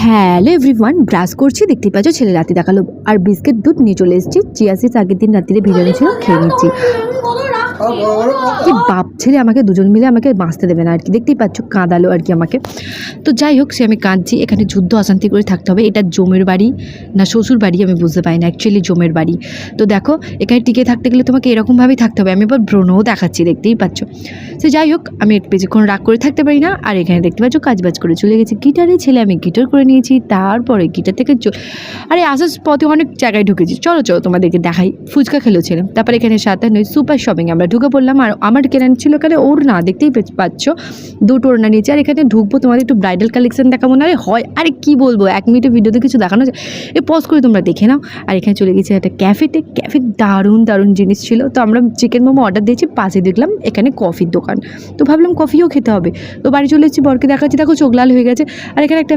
Hello everyone, brush করছি, দেখতেই পাচ্ছ ছেলে রাতে দেখালো আর বিস্কিট দুধ নিয়ে চলে এসেছি। চিয়া সিডস আগের দিন রাত্রিরে ভিজানো ছিল, খেয়ে নিচ্ছি। কি বাপ ছেলে আমাকে দুজন মিলে আমাকে বাঁচতে দেবে না আর কি, দেখতেই পাচ্ছ কাঁদালো আর কি আমাকে। তো যাই হোক, সে আমি কাঁদছি, এখানে যুদ্ধ অশান্তি করে থাকতে হবে। এটা জমের বাড়ি না শ্বশুর বাড়ি আমি বুঝতে পারি না, অ্যাকচুয়ালি জমের বাড়ি। তো দেখো, এখানে টিকে থাকতে গেলে তোমাকে এরকমভাবেই থাকতে হবে। আমি এবার ব্রণও দেখাচ্ছি, দেখতেই পাচ্ছ। সে যাই হোক, আমি একটু বেশিক্ষণ রাগ করে থাকতে পারি না। আর এখানে দেখতে পাচ্ছ কাজবাজ করে চলে গেছি। গিটারের ছেলে, আমি গিটার করে নিয়েছি। তারপরে গিটার থেকে আরে আসার পথে অনেক জায়গায় ঢুকেছি, চলো চলো তোমাদেরকে দেখাই। ফুচকা খেলো ছেলে। তারপর এখানে 57 সুপার শপিং আমরা ঢুকে পড়লাম। আর আমার কেনা ছিল এখানে ওড়না, দেখতেই পাচ্ছ দুটো ওড়না নিয়েছি। আর এখানে ঢুকবো, তোমাদের একটু ব্রাইডাল কালেকশন দেখাবো না হয়। আরে কি বলবো, 1 মিনিটের ভিডিওতে কিছু দেখানো যায়, পজ করে তোমরা দেখে নাও। আর এখানে চলে গেছি একটা ক্যাফে দারুণ দারুণ জিনিস ছিল। তো আমরা চিকেন মোমো অর্ডার দিয়েছি, পাশে দেখলাম এখানে কফির দোকান। তো ভাবলাম কফিও খেতে হবে। তো বাড়ি চলে এসেছি, বরকে দেখাচ্ছি, দেখো চোখ লাল হয়ে গেছে। আর এখানে একটা